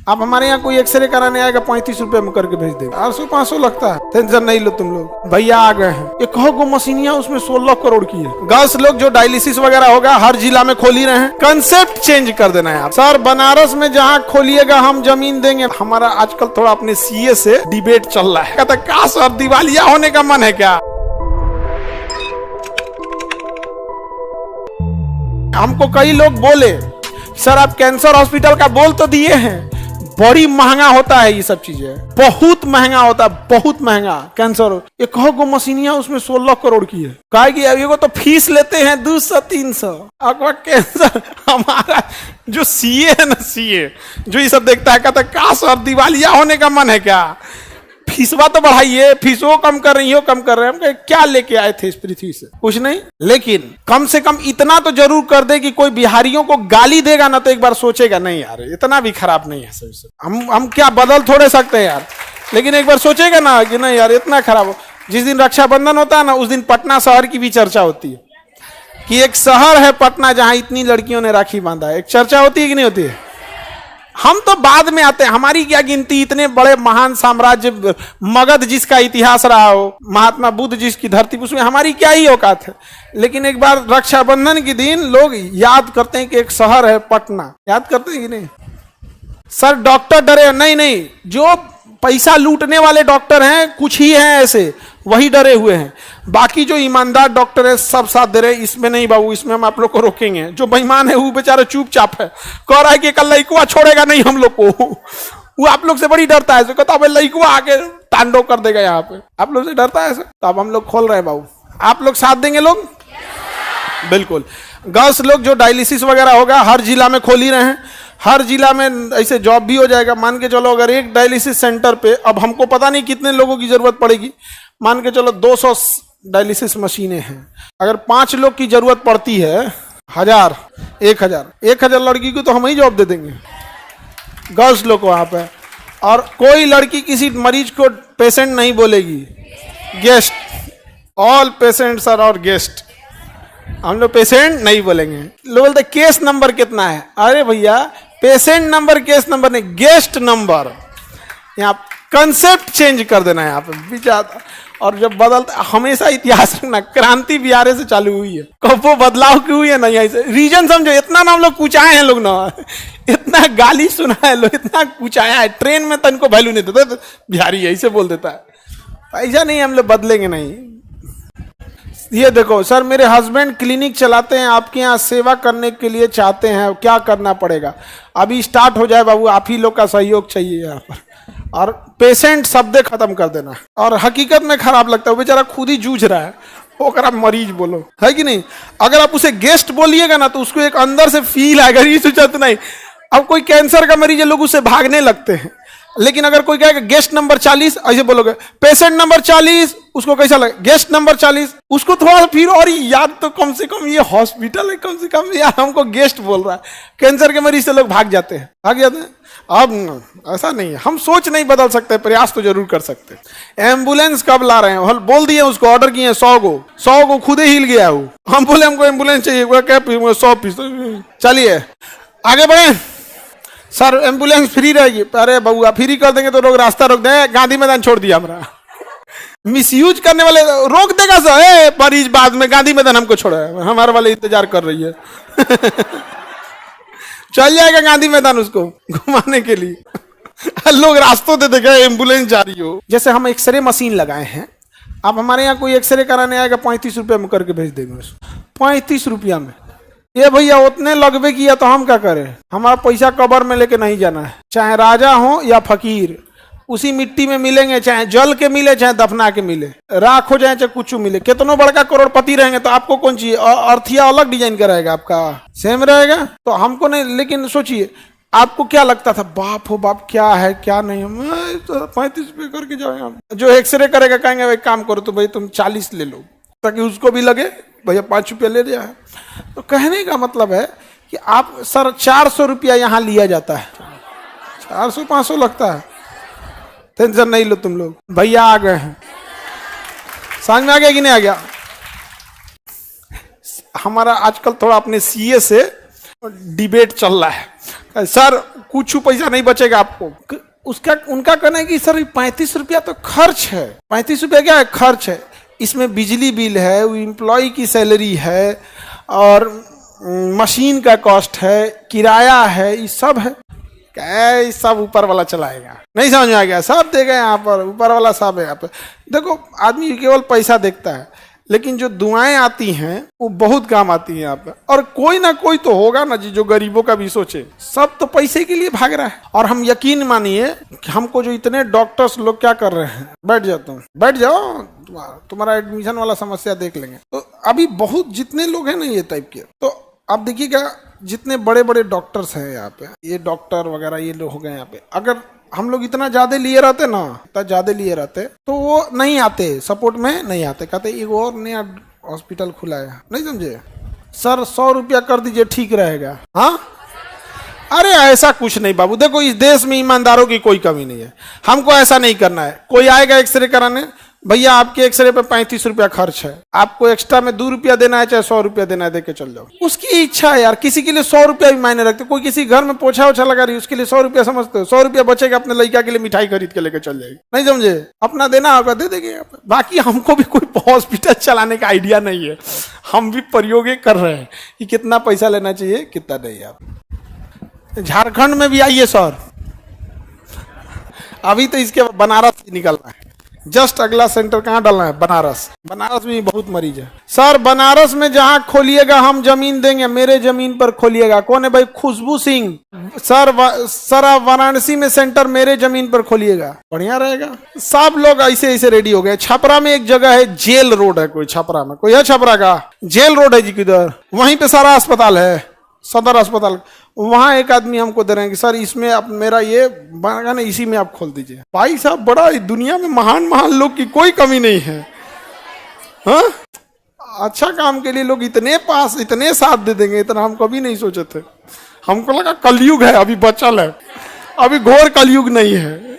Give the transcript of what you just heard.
आप हमारे यहाँ कोई एक्सरे कराने आएगा 35 रुपए में करके भेज देगा। 800-500 लगता है, टेंशन नहीं लो तुम लोग। भैया आ गए हैं, ये कहो गो मशीनियां उसमें 16 करोड़ की है। गर्ल्स लोग जो डायलिसिस वगैरह होगा हर जिला में खोल ही रहे हैं। कंसेप्ट चेंज कर देना है आप। सर बनारस में जहाँ खोलिएगा हम जमीन देंगे। हमारा आजकल थोड़ा अपने सीए से डिबेट चल रहा है, कहता क्या सर दिवालिया होने का मन है क्या? हमको कई लोग बोले सर आप कैंसर हॉस्पिटल का बोल तो दिए हैं, बड़ी महंगा होता है ये सब चीजें, बहुत महंगा होता है, बहुत महंगा कैंसर। ये कहो गो मशीनियां उसमें 16 करोड़ की है। कहा कि ये तो फीस लेते हैं 200-300। अगवा कैंसर हमारा जो सीए है ना, सीए जो ये सब देखता है कहता है क्या सर दिवालिया होने का मन है क्या? फीसवा तो बढ़ाइए, फीसो कम कर रही हो, कम कर रहे हैं। क्या लेके आए थे इस पृथ्वी से? कुछ नहीं, लेकिन कम से कम इतना तो जरूर कर दे कि कोई बिहारियों को गाली देगा ना तो एक बार सोचेगा नहीं यार इतना भी खराब नहीं है सही। हम क्या बदल थोड़े सकते हैं यार, लेकिन एक बार सोचेगा ना कि नहीं यार इतना खराब हो। जिस दिन रक्षाबंधन होता है ना उस दिन पटना शहर की भी चर्चा होती है कि एक शहर है पटना जहां इतनी लड़कियों ने राखी बांधा है। एक चर्चा होती है कि नहीं होती है? हम तो बाद में आते हैं, हमारी क्या गिनती। इतने बड़े महान साम्राज्य मगध जिसका इतिहास रहा हो, महात्मा बुद्ध जिसकी धरती, उसमें हमारी क्या ही औकात है। लेकिन एक बार रक्षाबंधन के दिन लोग याद करते हैं कि एक शहर है पटना, याद करते हैं कि नहीं? सर डॉक्टर डरे नहीं, जो पैसा लूटने वाले डॉक्टर हैं कुछ ही हैं ऐसे, वही डरे हुए हैं। बाकी जो ईमानदार डॉक्टर है सब साथ दे रहे हैं, इसमें नहीं बाबू, इसमें हम आप लोग को रोकेंगे। जो बेईमान है वो बेचारा चुपचाप है, कह रहा है कि कल लइकुआ छोड़ेगा नहीं हम लोग को। वो आप लोग से बड़ी डरता है, कहता है लइकुआ आके तांडव कर देगा यहाँ पे। आप लोग से डरता है सर, तो अब हम लोग खोल रहे हैं बाबू। आप लोग साथ देंगे लोग? बिल्कुल। गर्ल्स लोग जो डायलिसिस वगैरह होगा हर जिला में खोल ही रहे हैं। हर जिला में ऐसे जॉब भी हो जाएगा। मान के चलो अगर एक डायलिसिस सेंटर पे, अब हमको पता नहीं कितने लोगों की जरूरत पड़ेगी, मान के चलो 200 डायलिसिस मशीनें हैं। अगर 5 लोग की जरूरत पड़ती है, 1000 लड़की को तो हम ही जॉब दे देंगे गर्ल्स लोग को वहां पे। और कोई लड़की किसी मरीज को पेशेंट नहीं बोलेगी, guest. All patients are our guest. हम लोग पेशेंट नहीं बोलेंगे। लोग बोलते केस नंबर कितना है? अरे भैया पेशेंट नंबर केस नंबर नहीं, गेस्ट नंबर। यहाँ कंसेप्ट चेंज कर देना है यहाँ पे विचार। और जब बदलता, हमेशा इतिहास में ना क्रांति बिहार से चालू हुई है, कब वो बदलाव क्यों हुई है ना यहीं से। रीजन समझो, इतना ना हम लोग कुचाए हैं लोग ना, इतना गाली सुना है लोग, इतना कुचाया है। ट्रेन में तो इनको वैल्यू नहीं देता, तो बिहारी ऐसे बोल देता है। ऐसा नहीं, हम लोग बदलेंगे नहीं। ये देखो सर, मेरे हस्बैंड क्लिनिक चलाते हैं, आपके यहाँ सेवा करने के लिए चाहते हैं, क्या करना पड़ेगा? अभी स्टार्ट हो जाए बाबू, आप ही लोग का सहयोग चाहिए यहाँ पर। और पेशेंट शब्द खत्म कर देना। और हकीकत में खराब लगता है, वो बेचारा खुद ही जूझ रहा है, वो अगर आप मरीज बोलो, है कि नहीं? अगर आप उसे गेस्ट बोलिएगा ना तो उसको एक अंदर से फील आएगा, ये सोचते नहीं। अब कोई कैंसर का मरीज है, लोग उससे भागने लगते हैं। लेकिन अगर कोई कहेगा गेस्ट नंबर 40, ऐसे बोलोगे पेशेंट नंबर 40, उसको कैसा लगे? गेस्ट नंबर 40, उसको थोड़ा फिर और याद, तो कम से कम ये हॉस्पिटल है, कम से कम यार हमको गेस्ट बोल रहा है। कैंसर के मरीज से लोग भाग जाते हैं। अब ऐसा नहीं है, हम सोच नहीं बदल सकते, प्रयास तो जरूर कर सकते। एम्बुलेंस कब ला रहे हैं? बोल दिए उसको, ऑर्डर किए 100 गो खुद ही हिल गया वो। हम बोले हमको एम्बुलेंस चाहिए, 100 पीस। चलिए आगे बढ़े। सर एम्बुलेंस फ्री रहेगी। अरे बउआ फ्री कर देंगे तो लोग रास्ता रोक देंगे, गांधी मैदान छोड़ दिया हमारा। मिसयूज करने वाले रोक देगा सर, मरीज बाद में गांधी मैदान हमको छोड़ा है, हमारे वाले इंतजार कर रही है। चल जाएगा गांधी मैदान उसको घुमाने के लिए। लोग रास्तों से देखे एम्बुलेंस जा रही हो। जैसे हम एक्सरे मशीन लगाए हैं, आप हमारे यहाँ कोई एक्सरे कराने आएगा 35 रुपये में करके भेज देंगे उसको, 35 रुपया में। ये भैया उतने लगभग किया तो हम क्या करें? हमारा पैसा कब्र में लेके नहीं जाना है। चाहे राजा हो या फकीर, उसी मिट्टी में मिलेंगे, चाहे जल के मिले चाहे दफना के मिले, राख हो जाए चाहे कुछ मिले। कितनों बड़का करोड़पति रहेंगे तो आपको कौन चाहिए? अर्थिया अलग डिजाइन का रहेगा, आपका सेम रहेगा तो हमको नहीं। लेकिन सोचिए आपको क्या लगता था, बाप हो बाप क्या है क्या नहीं, मैं तो 35 रुपये करके जाएंगे। जो एक्सरे करेगा कहेंगे भाई काम करो तो भाई तुम 40 ले लो, ताकि उसको भी लगे भैया 5 रुपया ले लिया है। तो कहने का मतलब है कि आप सर 400 रुपया यहाँ लिया जाता है, 400-500 लगता है, टेंशन नहीं लो तुम लोग। भैया आ गए हैं, समझ में आ गया कि नहीं आ गया? हमारा आजकल थोड़ा अपने सीए से डिबेट चल रहा है, सर कुछ पैसा नहीं बचेगा आपको। उसका उनका कहना है कि सर 35 रुपया तो खर्च है। 35 रुपया क्या है? खर्च है। इसमें बिजली बिल है, एम्प्लॉय की सैलरी है, और मशीन का कॉस्ट है, किराया है, ये सब है। क्या सब ऊपर वाला चलाएगा? नहीं समझ में आ गया? सब देगा यहाँ पर, ऊपर वाला सब है यहाँ पे। देखो आदमी केवल पैसा देखता है, लेकिन जो दुआएं आती हैं वो बहुत काम आती हैं यहाँ पे। और कोई ना कोई तो होगा ना जी जो गरीबों का भी सोचे। सब तो पैसे के लिए भाग रहा है। और हम यकीन मानिए कि हमको जो इतने डॉक्टर्स लोग क्या कर रहे हैं, बैठ जाओ तुम, बैठ जाओ, तुम्हारा एडमिशन वाला समस्या देख लेंगे। तो अभी बहुत जितने लोग हैं ना ये टाइप के, तो आप देखिएगा जितने बड़े बड़े डॉक्टर्स हैं यहाँ पे, ये डॉक्टर वगैरह ये लोग हो गए यहाँ पे, अगर हम लोग इतना ज्यादा लिए रहते ना, इतना ज्यादा लिए रहते तो वो नहीं आते, सपोर्ट में नहीं आते। कहते एक और नया हॉस्पिटल खुला है, नहीं समझे सर, 100 रुपया कर दीजिए ठीक रहेगा। हाँ अरे ऐसा कुछ नहीं बाबू, देखो इस देश में ईमानदारों की कोई कमी नहीं है। हमको ऐसा नहीं करना है। कोई आएगा एक्सरे कराने, भैया आपके एक्सरे पे 35 रुपया खर्च है, आपको एक्स्ट्रा में 2 रुपया देना है चाहे 100 रुपया देना है, दे के चल जाओ। उसकी इच्छा है यार। किसी के लिए 100 रुपया भी मायने रखते। कोई किसी घर में पोछा ओछा लगा रही, उसके लिए 100 रुपया समझते हो? 100 रुपया बचेगा, अपने लड़का के लिए मिठाई खरीद के लेकर चल जाएगी, नहीं समझे? अपना देना होगा दे देंगे। बाकी हमको भी कोई हॉस्पिटल चलाने का आइडिया नहीं है। हम भी प्रयोग कर रहे हैं कि कितना पैसा लेना चाहिए कितना नहीं। आप झारखंड में भी आइए सर, अभी तो इसके बनारस से निकलना है। जस्ट अगला सेंटर कहाँ डालना है? बनारस। बनारस में बहुत मरीज है सर। बनारस में जहाँ खोलिएगा हम जमीन देंगे, मेरे जमीन पर खोलिएगा। कौन है भाई? खुशबू सिंह सर आप वाराणसी में सेंटर मेरे जमीन पर खोलिएगा, बढ़िया रहेगा। सब लोग ऐसे ऐसे रेडी हो गए। छपरा में एक जगह है, जेल रोड है, कोई छपरा में कोई है? छपरा का जेल रोड है जी किधर, वहीं पे सारा अस्पताल है, सदर अस्पताल। वहां एक आदमी हमको दे रहे हैं कि सर इसमें आप मेरा ये बना ना, इसी में आप खोल दीजिए। भाई साहब बड़ा दुनिया में महान महान लोग की कोई कमी नहीं है। हाँ अच्छा काम के लिए लोग इतने पास इतने साथ दे देंगे, इतना हम कभी नहीं सोचे थे। हमको लगा कलयुग है अभी बचल है, अभी घोर कलयुग नहीं है।